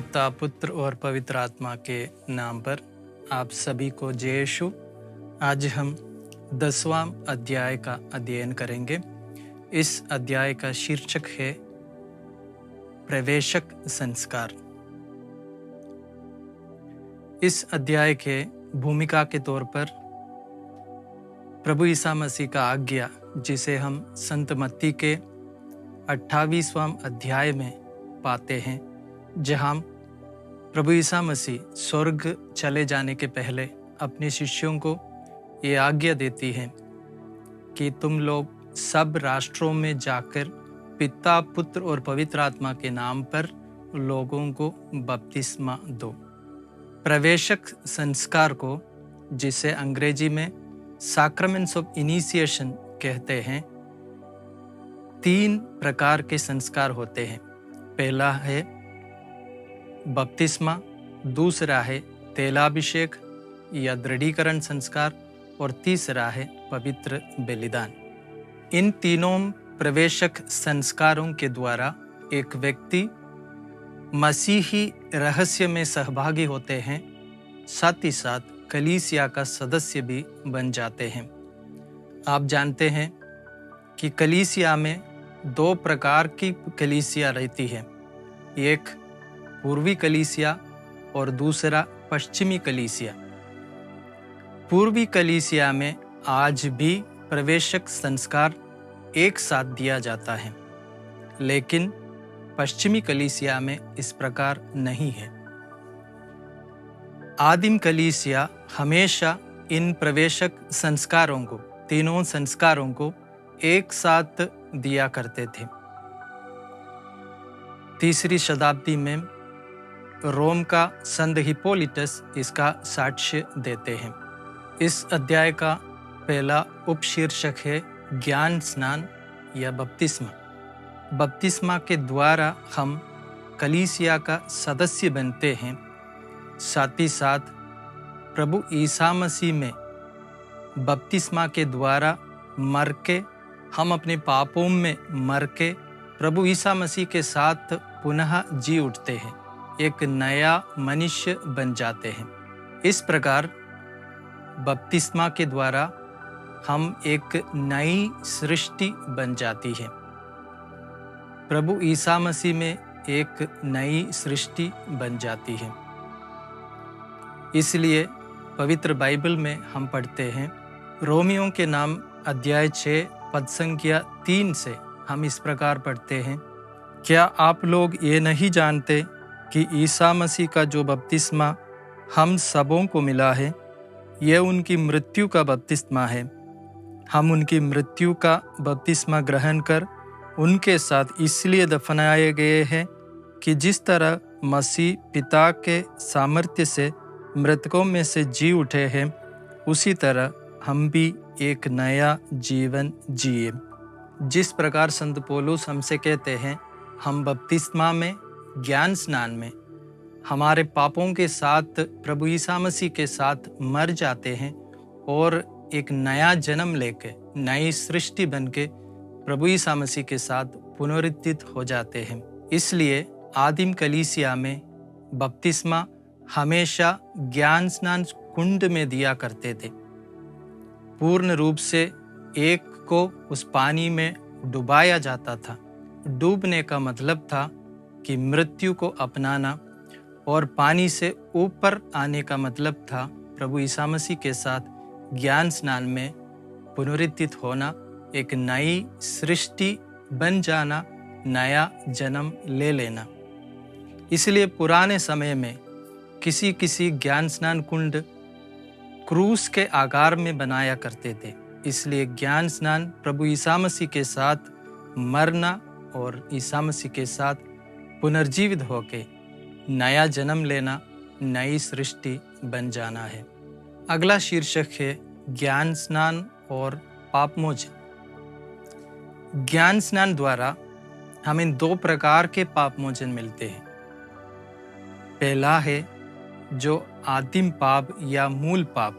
पिता, पुत्र और पवित्र आत्मा के नाम पर आप सभी को जय यीशु। आज हम 10वां अध्याय का अध्ययन करेंगे। इस अध्याय का शीर्षक है प्रवेशक संस्कार। इस अध्याय के भूमिका के तौर पर प्रभु ईसा मसीह का आज्ञा, जिसे हम संत मत्ती के 28वां अध्याय में पाते हैं, जहां प्रभु ईसा मसीह स्वर्ग चले जाने के पहले अपने शिष्यों को ये आज्ञा देती है कि तुम लोग सब राष्ट्रों में जाकर पिता, पुत्र और पवित्र आत्मा के नाम पर लोगों को बपतिस्मा दो। प्रवेशक संस्कार को, जिसे अंग्रेजी में सैक्रामेंट्स ऑफ इनिशिएशन कहते हैं, 3 प्रकार के संस्कार होते हैं। पहला है बपतिस्मा, दूसरा है तेलाभिषेक या दृढ़ीकरण संस्कार और तीसरा है पवित्र बलिदान। इन तीनों प्रवेशक संस्कारों के द्वारा एक व्यक्ति मसीही रहस्य में सहभागी होते हैं, साथ ही साथ कलीसिया का सदस्य भी बन जाते हैं। आप जानते हैं कि कलीसिया में 2 प्रकार की कलीसिया रहती है, एक पूर्वी कलीसिया और दूसरा पश्चिमी कलीसिया। पूर्वी कलीसिया में आज भी प्रवेशक संस्कार एक साथ दिया जाता है, लेकिन पश्चिमी कलीसिया में इस प्रकार नहीं है। आदिम कलीसिया हमेशा इन प्रवेशक संस्कारों को, तीनों संस्कारों को एक साथ दिया करते थे। 3री शताब्दी में रोम का संत हिप्पोलिटस इसका साक्ष्य देते हैं। इस अध्याय का पहला उपशीर्षक है ज्ञान स्नान या बपतिस्मा। बपतिस्मा के द्वारा हम कलीसिया का सदस्य बनते हैं, साथ ही साथ प्रभु ईसा मसीह में बपतिस्मा के द्वारा मर के, हम अपने पापों में मर के प्रभु ईसा मसीह के साथ पुनः जी उठते हैं, एक नया मनुष्य बन जाते हैं। इस प्रकार बपतिस्मा के द्वारा हम एक नई सृष्टि बन जाती है। प्रभु ईसा मसीह में एक नई सृष्टि बन जाती है। इसलिए पवित्र बाइबल में हम पढ़ते हैं, रोमियों के नाम अध्याय 6 पद संख्या 3 से हम इस प्रकार पढ़ते हैं, क्या आप लोग ये नहीं जानते कि ईसा मसीह का जो बपतिस्मा हम सबों को मिला है, यह उनकी मृत्यु का बपतिस्मा है। हम उनकी मृत्यु का बपतिस्मा ग्रहण कर उनके साथ इसलिए दफनाए गए हैं कि जिस तरह मसीह पिता के सामर्थ्य से मृतकों में से जी उठे हैं, उसी तरह हम भी एक नया जीवन जिए। जिस प्रकार संत पौलुस हमसे कहते हैं, हम बपतिस्मा में, ज्ञान स्नान में हमारे पापों के साथ प्रभु ईसा मसीह के साथ मर जाते हैं और एक नया जन्म लेके, नई सृष्टि बनके प्रभु ईसा मसीह के साथ पुनरुत्थित हो जाते हैं। इसलिए आदिम कलीसिया में बपतिस्मा हमेशा ज्ञान स्नान कुंड में दिया करते थे। पूर्ण रूप से एक को उस पानी में डुबाया जाता था। डूबने का मतलब था कि मृत्यु को अपनाना, और पानी से ऊपर आने का मतलब था प्रभु ईसा मसीह के साथ ज्ञान स्नान में पुनरुत्थित होना, एक नई सृष्टि बन जाना, नया जन्म ले लेना। इसलिए पुराने समय में किसी किसी ज्ञान स्नान कुंड क्रूस के आकार में बनाया करते थे। इसलिए ज्ञान स्नान प्रभु ईसा मसीह के साथ मरना और ईसा मसीह के साथ पुनर्जीवित होके नया जन्म लेना, नई सृष्टि बन जाना है। अगला शीर्षक है ज्ञान स्नान और पापमोचन। ज्ञान स्नान द्वारा हमें 2 प्रकार के पापमोचन मिलते हैं। पहला है जो आदिम पाप या मूल पाप।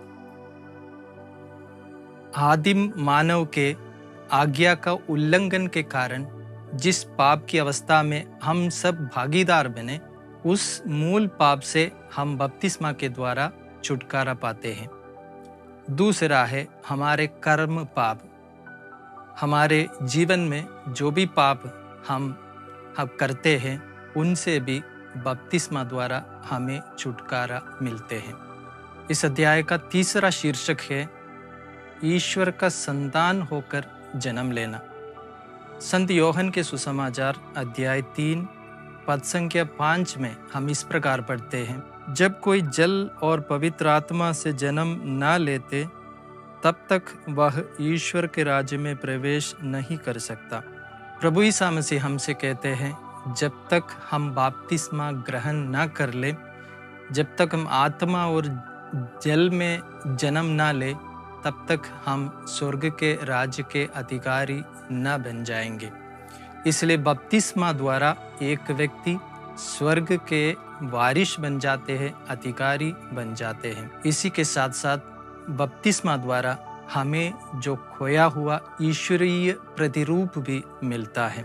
आदिम मानव के आज्ञा का उल्लंघन के कारण जिस पाप की अवस्था में हम सब भागीदार बने, उस मूल पाप से हम बपतिस्मा के द्वारा छुटकारा पाते हैं। दूसरा है हमारे कर्म पाप। हमारे जीवन में जो भी पाप हम करते हैं उनसे भी बपतिस्मा द्वारा हमें छुटकारा मिलते हैं। इस अध्याय का तीसरा शीर्षक है ईश्वर का संतान होकर जन्म लेना। संत योहन के सुसमाचार अध्याय 3 पद संख्या 5 में हम इस प्रकार पढ़ते हैं, जब कोई जल और पवित्र आत्मा से जन्म न लेते तब तक वह ईश्वर के राज्य में प्रवेश नहीं कर सकता। प्रभु ईसा मसीह हमसे कहते हैं, जब तक हम बपतिस्मा ग्रहण न कर ले, जब तक हम आत्मा और जल में जन्म न ले, तब तक हम स्वर्ग के राज्य के अधिकारी न बन जाएंगे। इसलिए बपतिस्मा द्वारा एक व्यक्ति स्वर्ग के वारिस बन जाते हैं, अधिकारी बन जाते हैं। इसी के साथ साथ बपतिस्मा द्वारा हमें जो खोया हुआ ईश्वरीय प्रतिरूप भी मिलता है।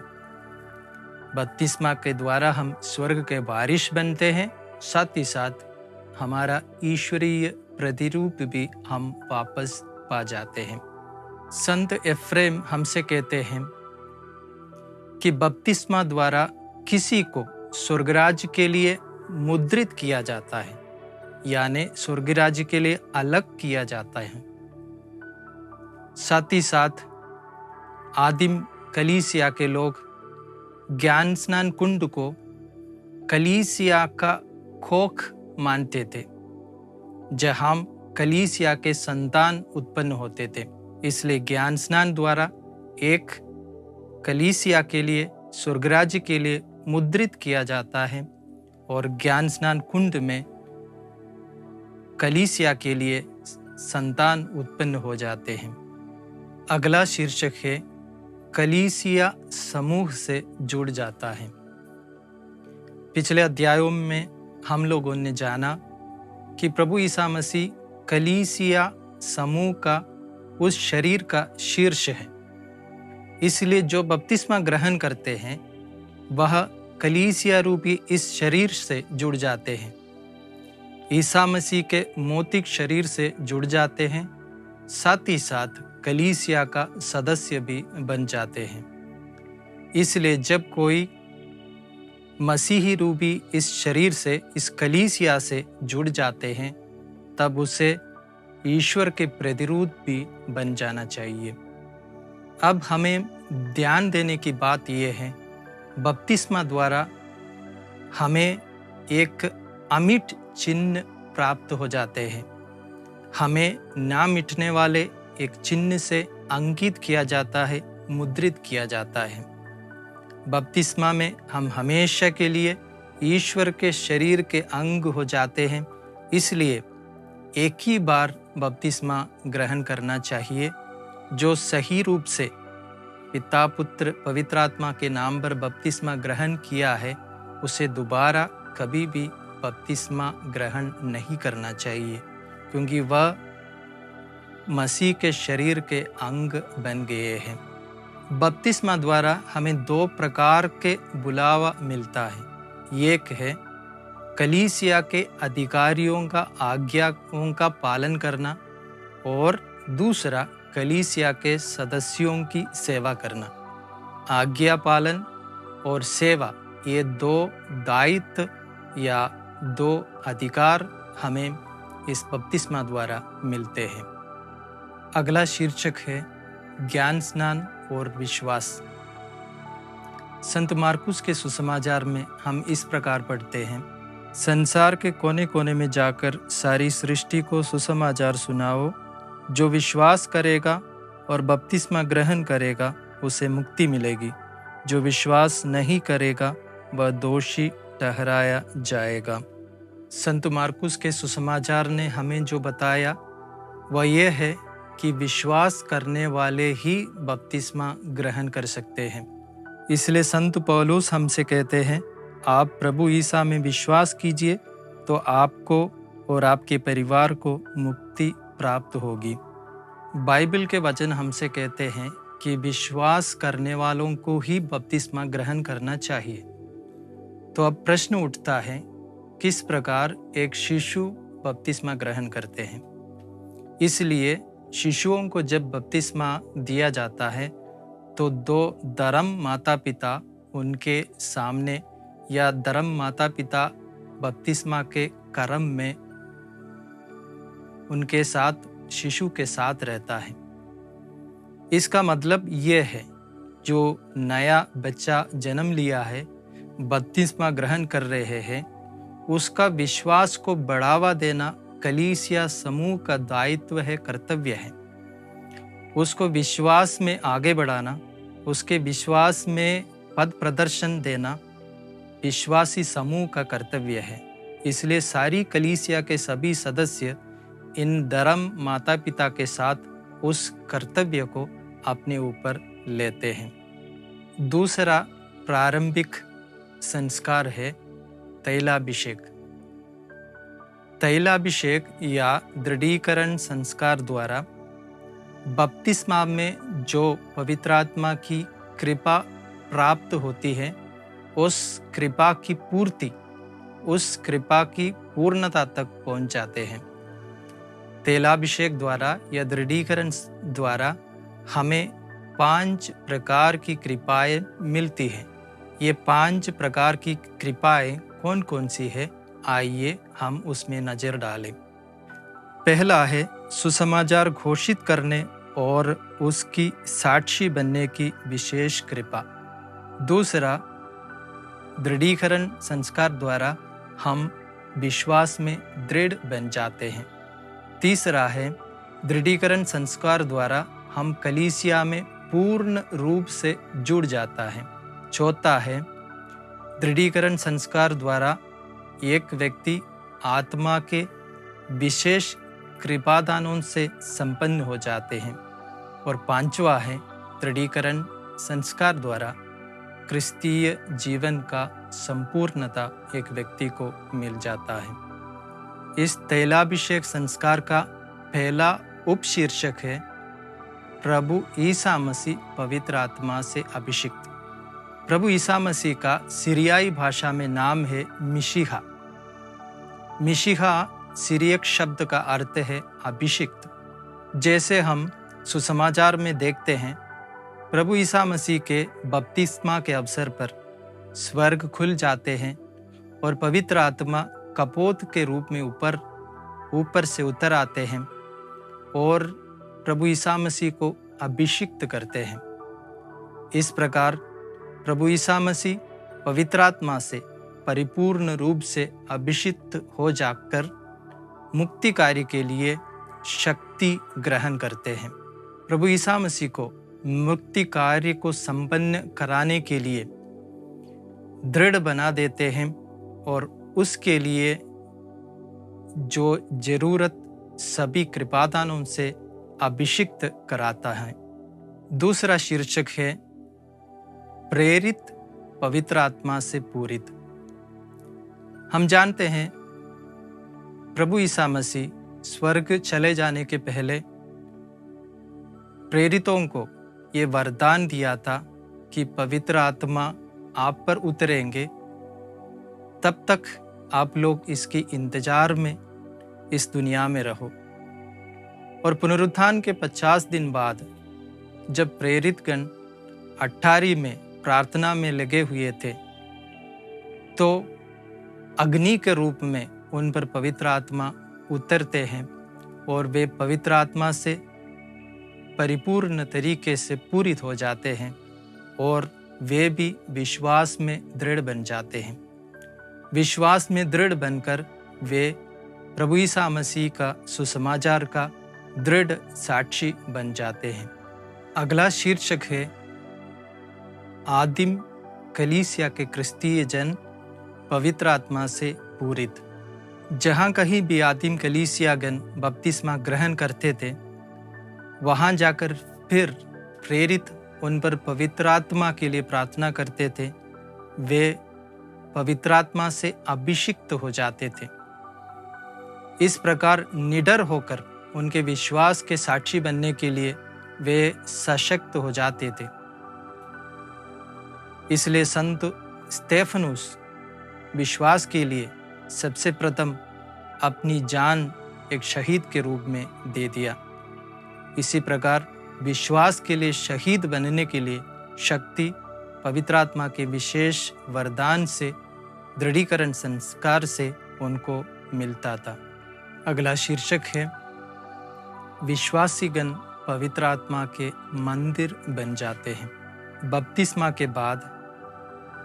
बपतिस्मा के द्वारा हम स्वर्ग के वारिस बनते हैं, साथ ही साथ हमारा ईश्वरीय प्रतिरूप भी हम वापस पा जाते हैं। संत एफ्रेम हमसे कहते हैं कि बपतिस्मा द्वारा किसी को स्वर्गराज्य के लिए मुद्रित किया जाता है, यानी स्वर्गराज्य के लिए अलग किया जाता है। साथ ही साथ आदिम कलीसिया के लोग ज्ञान स्नान कुंड को कलीसिया का खोख मानते थे, जहां कलीसिया के संतान उत्पन्न होते थे। इसलिए ज्ञान स्नान द्वारा एक कलीसिया के लिए, स्वर्गराज्य के लिए मुद्रित किया जाता है और ज्ञान स्नान कुंड में कलीसिया के लिए संतान उत्पन्न हो जाते हैं। अगला शीर्षक है कलीसिया समूह से जुड़ जाता है। पिछले अध्यायों में हम लोगों ने जाना कि प्रभु ईसा मसीह कलीसिया समूह का, उस शरीर का शीर्ष है। इसलिए जो बपतिस्मा ग्रहण करते हैं वह कलीसिया रूपी इस शरीर से जुड़ जाते हैं, ईसा मसीह के मौतिक शरीर से जुड़ जाते हैं, साथ ही साथ कलीसिया का सदस्य भी बन जाते हैं। इसलिए जब कोई मसीही रूपी इस शरीर से, इस कलीसिया से जुड़ जाते हैं, तब उसे ईश्वर के प्रतिरूप भी बन जाना चाहिए। अब हमें ध्यान देने की बात यह है, बपतिस्मा द्वारा हमें एक अमिट चिन्ह प्राप्त हो जाते हैं। हमें ना मिटने वाले एक चिन्ह से अंकित किया जाता है, मुद्रित किया जाता है। बपतिस्मा में हम हमेशा के लिए ईश्वर के शरीर के अंग हो जाते हैं। इसलिए एक ही बार बपतिस्मा ग्रहण करना चाहिए। जो सही रूप से पिता, पुत्र, पवित्र आत्मा के नाम पर बपतिस्मा ग्रहण किया है, उसे दोबारा कभी भी बपतिस्मा ग्रहण नहीं करना चाहिए, क्योंकि वह मसीह के शरीर के अंग बन गए हैं। बपतिस्मा द्वारा हमें 2 प्रकार के बुलावा मिलता है। एक है कलीसिया के अधिकारियों का आज्ञाओं का पालन करना, और दूसरा कलीसिया के सदस्यों की सेवा करना। आज्ञा पालन और सेवा, ये 2 दायित्व या 2 अधिकार हमें इस बपतिस्मा द्वारा मिलते हैं। अगला शीर्षक है ज्ञान स्नान और विश्वास। संत मार्कुस के सुसमाचार में हम इस प्रकार पढ़ते हैं, संसार के कोने कोने में जाकर सारी सृष्टि को सुसमाचार सुनाओ। जो विश्वास करेगा और बपतिस्मा ग्रहण करेगा उसे मुक्ति मिलेगी, जो विश्वास नहीं करेगा वह दोषी ठहराया जाएगा। संत मार्कुस के सुसमाचार ने हमें जो बताया वह यह है कि विश्वास करने वाले ही बपतिस्मा ग्रहण कर सकते हैं। इसलिए संत पौलुस हमसे कहते हैं, आप प्रभु ईसा में विश्वास कीजिए तो आपको और आपके परिवार को मुक्ति प्राप्त होगी। बाइबल के वचन हमसे कहते हैं कि विश्वास करने वालों को ही बपतिस्मा ग्रहण करना चाहिए। तो अब प्रश्न उठता है, किस प्रकार एक शिशु बपतिस्मा ग्रहण करते हैं। इसलिए शिशुओं को जब बपतिस्मा दिया जाता है तो दो धर्म माता पिता उनके सामने या धर्म माता पिता बपतिस्मा के कर्म में उनके साथ शिशु के साथ रहता है। इसका मतलब ये है, जो नया बच्चा जन्म लिया है, बपतिस्मा ग्रहण कर रहे हैं, उसका विश्वास को बढ़ावा देना कलीसिया समूह का दायित्व है, कर्तव्य है। उसको विश्वास में आगे बढ़ाना, उसके विश्वास में पद प्रदर्शन देना विश्वासी समूह का कर्तव्य है। इसलिए सारी कलीसिया के सभी सदस्य इन धर्म माता पिता के साथ उस कर्तव्य को अपने ऊपर लेते हैं। दूसरा प्रारंभिक संस्कार है तैलाभिषेक। तैलाभिषेक या दृढ़ीकरण संस्कार द्वारा बपतिस्मा में जो पवित्र आत्मा की कृपा प्राप्त होती है, उस कृपा की पूर्ति, उस कृपा की पूर्णता तक पहुंच जाते हैं। तैलाभिषेक द्वारा या दृढ़ीकरण द्वारा हमें 5 प्रकार की कृपाएं मिलती हैं। ये 5 प्रकार की कृपाएं कौन कौन सी है, आइए हम उसमें नजर डालें। पहला है सुसमाचार घोषित करने और उसकी साक्षी बनने की विशेष कृपा। दूसरा, दृढ़ीकरण संस्कार द्वारा हम विश्वास में दृढ़ बन जाते हैं। तीसरा है, दृढ़ीकरण संस्कार द्वारा हम कलीसिया में पूर्ण रूप से जुड़ जाता है। चौथा है, दृढ़ीकरण संस्कार द्वारा एक व्यक्ति आत्मा के विशेष कृपादानों से संपन्न हो जाते हैं। और पांचवा है, दृढ़ीकरण संस्कार द्वारा क्रिस्तीय जीवन का संपूर्णता एक व्यक्ति को मिल जाता है। इस तैलाभिषेक संस्कार का पहला उपशीर्षक है प्रभु ईसा मसीह पवित्र आत्मा से अभिषिक्त। प्रभु ईसा मसीह का सीरियाई भाषा में नाम है मिशीहा। मिशीहा सीरियक शब्द का अर्थ है अभिषिक्त। जैसे हम सुसमाचार में देखते हैं, प्रभु ईसा मसीह के बपतिस्मा के अवसर पर स्वर्ग खुल जाते हैं और पवित्र आत्मा कपोत के रूप में ऊपर से उतर आते हैं और प्रभु ईसा मसीह को अभिषिक्त करते हैं। इस प्रकार प्रभु ईसा मसीह पवित्र आत्मा से परिपूर्ण रूप से अभिषिक्त हो जाकर मुक्ति कार्य के लिए शक्ति ग्रहण करते हैं। प्रभु ईसा मसीह को मुक्ति कार्य को संपन्न कराने के लिए दृढ़ बना देते हैं और उसके लिए जो जरूरत सभी कृपादानों से अभिषिक्त कराता है। दूसरा शीर्षक है प्रेरित पवित्र आत्मा से पूरित। हम जानते हैं प्रभु ईसा मसीह स्वर्ग चले जाने के पहले प्रेरितों को ये वरदान दिया था कि पवित्र आत्मा आप पर उतरेंगे, तब तक आप लोग इसके इंतजार में इस दुनिया में रहो। और पुनरुत्थान के 50 दिन बाद जब प्रेरितगण 18 में प्रार्थना में लगे हुए थे, तो अग्नि के रूप में उन पर पवित्र आत्मा उतरते हैं और वे पवित्र आत्मा से परिपूर्ण तरीके से पूरित हो जाते हैं और वे भी विश्वास में दृढ़ बन जाते हैं। विश्वास में दृढ़ बनकर वे प्रभु ईसा मसीह का सुसमाचार का दृढ़ साक्षी बन जाते हैं। अगला शीर्षक है आदिम कलीसिया के क्रिस्तीय जन पवित्र आत्मा से पूरित। जहाँ कहीं भी आदिम कलीसियागण बपतिस्मा ग्रहण करते थे, वहाँ जाकर फिर प्रेरित उन पर पवित्र आत्मा के लिए प्रार्थना करते थे। वे पवित्र आत्मा से अभिषिक्त हो जाते थे। इस प्रकार निडर होकर उनके विश्वास के साक्षी बनने के लिए वे सशक्त हो जाते थे। इसलिए संत स्तेफनुस विश्वास के लिए सबसे प्रथम अपनी जान एक शहीद के रूप में दे दिया। इसी प्रकार विश्वास के लिए शहीद बनने के लिए शक्ति पवित्र आत्मा के विशेष वरदान से, दृढ़ीकरण संस्कार से उनको मिलता था। अगला शीर्षक है विश्वासीगण पवित्र आत्मा के मंदिर बन जाते हैं। बपतिस्मा के बाद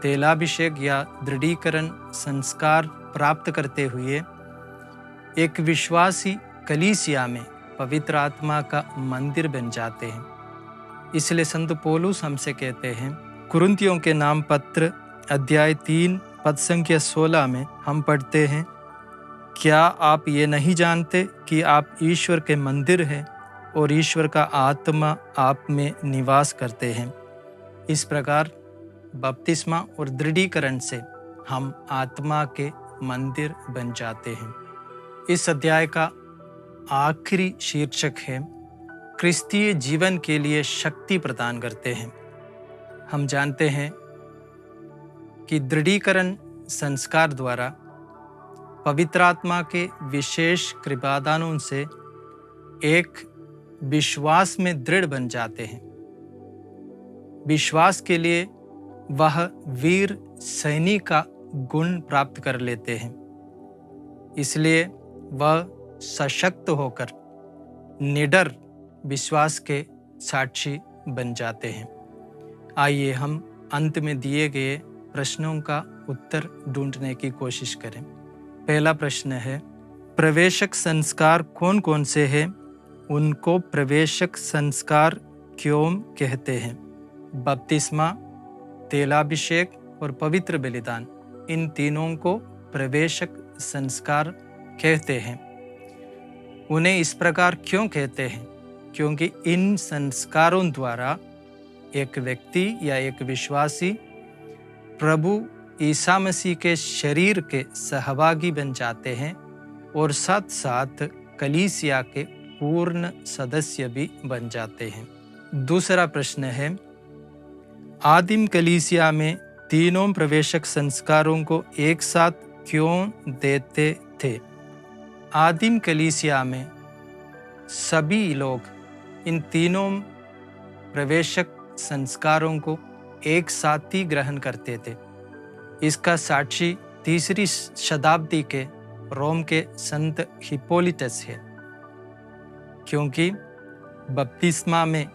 तेलाभिषेक या दृढ़ीकरण संस्कार प्राप्त करते हुए एक विश्वासी कलीसिया में पवित्र आत्मा का मंदिर बन जाते हैं। इसलिए संत पौलुस हमसे कहते हैं, कुरिन्थियों के नाम पत्र अध्याय 3 पद संख्या 16 में हम पढ़ते हैं, क्या आप ये नहीं जानते कि आप ईश्वर के मंदिर हैं और ईश्वर का आत्मा आप में निवास करते हैं। इस प्रकार बपतिस्मा और दृढ़ीकरण से हम आत्मा के मंदिर बन जाते हैं। इस अध्याय का आखिरी शीर्षक है क्रिस्तीय जीवन के लिए शक्ति प्रदान करते हैं। हम जानते हैं कि दृढ़ीकरण संस्कार द्वारा पवित्र आत्मा के विशेष कृपादानों से एक विश्वास में दृढ़ बन जाते हैं। विश्वास के लिए वह वीर सैनिक का गुण प्राप्त कर लेते हैं। इसलिए वह सशक्त होकर निडर विश्वास के साक्षी बन जाते हैं। आइए हम अंत में दिए गए प्रश्नों का उत्तर ढूंढने की कोशिश करें। पहला प्रश्न है, प्रवेशक संस्कार कौन कौन से हैं? उनको प्रवेशक संस्कार क्यों कहते हैं? बपतिस्मा, तेलाभिषेक और पवित्र बलिदान, इन तीनों को प्रवेशक संस्कार कहते हैं। उन्हें इस प्रकार क्यों कहते हैं? क्योंकि इन संस्कारों द्वारा एक व्यक्ति या एक विश्वासी प्रभु ईसा मसीह के शरीर के सहभागी बन जाते हैं और साथ साथ कलीसिया के पूर्ण सदस्य भी बन जाते हैं। दूसरा प्रश्न है, आदिम कलीसिया में तीनों प्रवेशक संस्कारों को एक साथ क्यों देते थे? आदिम कलीसिया में सभी लोग इन तीनों प्रवेशक संस्कारों को एक साथ ही ग्रहण करते थे। इसका साक्षी 3री शताब्दी के रोम के संत हिप्पोलिटस है, क्योंकि बपतिस्मा में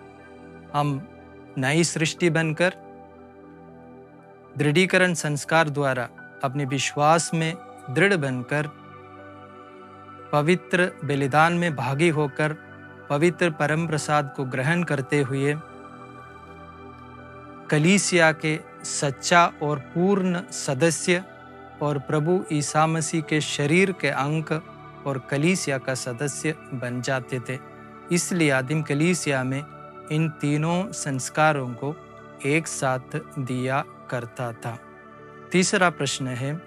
हम नई सृष्टि बनकर दृढ़ीकरण संस्कार द्वारा अपने विश्वास में दृढ़ बनकर पवित्र बलिदान में भागी होकर पवित्र परम प्रसाद को ग्रहण करते हुए कलीसिया के सच्चा और पूर्ण सदस्य और प्रभु ईसा मसीह के शरीर के अंग और कलीसिया का सदस्य बन जाते थे। इसलिए आदिम कलीसिया में इन तीनों संस्कारों को एक साथ दिया करता था। तीसरा प्रश्न है,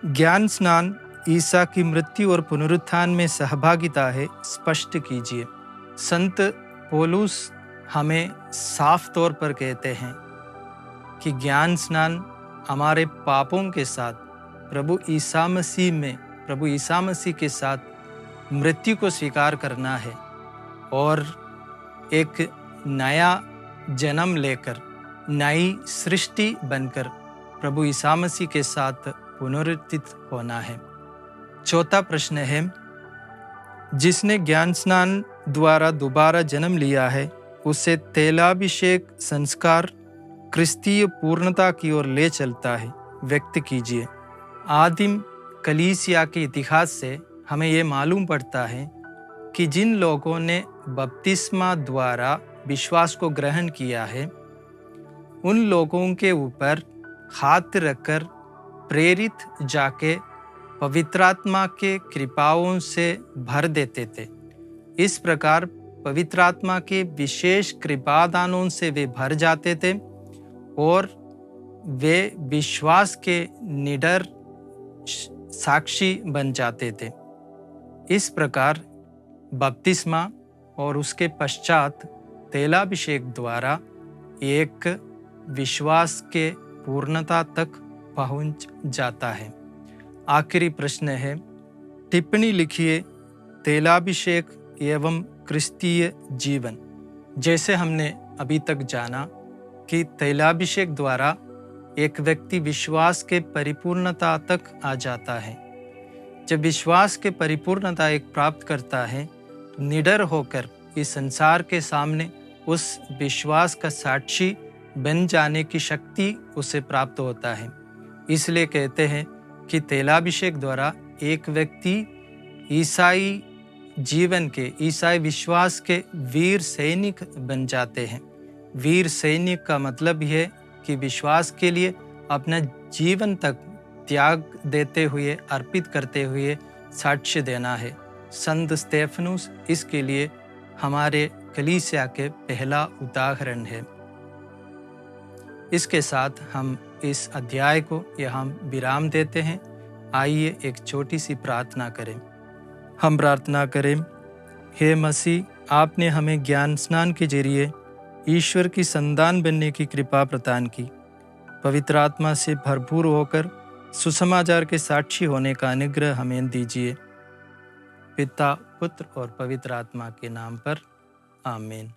ज्ञान स्नान ईसा की मृत्यु और पुनरुत्थान में सहभागिता है, स्पष्ट कीजिए। संत पौलुस हमें साफ तौर पर कहते हैं कि ज्ञान स्नान हमारे पापों के साथ प्रभु ईसा मसीह के साथ मृत्यु को स्वीकार करना है और एक नया जन्म लेकर नई सृष्टि बनकर प्रभु ईसा मसीह के साथ पुनरुत्थित होना है। चौथा प्रश्न है, जिसने ज्ञान स्नान द्वारा दोबारा जन्म लिया है उसे तेलाभिषेक संस्कार क्रिस्तीय पूर्णता की ओर ले चलता है, व्यक्त कीजिए। आदिम कलीसिया के इतिहास से हमें ये मालूम पड़ता है कि जिन लोगों ने बपतिस्मा द्वारा विश्वास को ग्रहण किया है, उन लोगों के ऊपर हाथ रखकर प्रेरित जाके पवित्र आत्मा के कृपाओं से भर देते थे। इस प्रकार पवित्र आत्मा के विशेष कृपादानों से वे भर जाते थे और वे विश्वास के निडर साक्षी बन जाते थे। इस प्रकार बपतिस्मा और उसके पश्चात तेलाभिषेक द्वारा एक विश्वास के पूर्णता तक पहुंच जाता है। आखिरी प्रश्न है, टिप्पणी लिखिए तैलाभिषेक एवं क्रिस्तीय जीवन। जैसे हमने अभी तक जाना कि तैलाभिषेक द्वारा एक व्यक्ति विश्वास के परिपूर्णता तक आ जाता है। जब विश्वास के परिपूर्णता एक प्राप्त करता है तो निडर होकर इस संसार के सामने उस विश्वास का साक्षी बन जाने की शक्ति उसे प्राप्त होता है। इसलिए कहते हैं कि तैलाभिषेक द्वारा एक व्यक्ति ईसाई जीवन के, ईसाई विश्वास के वीर सैनिक बन जाते हैं। वीर सैनिक का मतलब यह कि विश्वास के लिए अपना जीवन तक त्याग देते हुए, अर्पित करते हुए साक्ष्य देना है। संत स्तेफनुस इसके लिए हमारे कलीसिया के पहला उदाहरण है। इसके साथ हम इस अध्याय को यहाँ विराम देते हैं। आइए एक छोटी सी प्रार्थना करें। हम प्रार्थना करें। हे मसीह, आपने हमें ज्ञान स्नान के जरिए ईश्वर की संतान बनने की कृपा प्रदान की। पवित्र आत्मा से भरपूर होकर सुसमाचार के साक्षी होने का अनुग्रह हमें दीजिए। पिता, पुत्र और पवित्र आत्मा के नाम पर आमीन।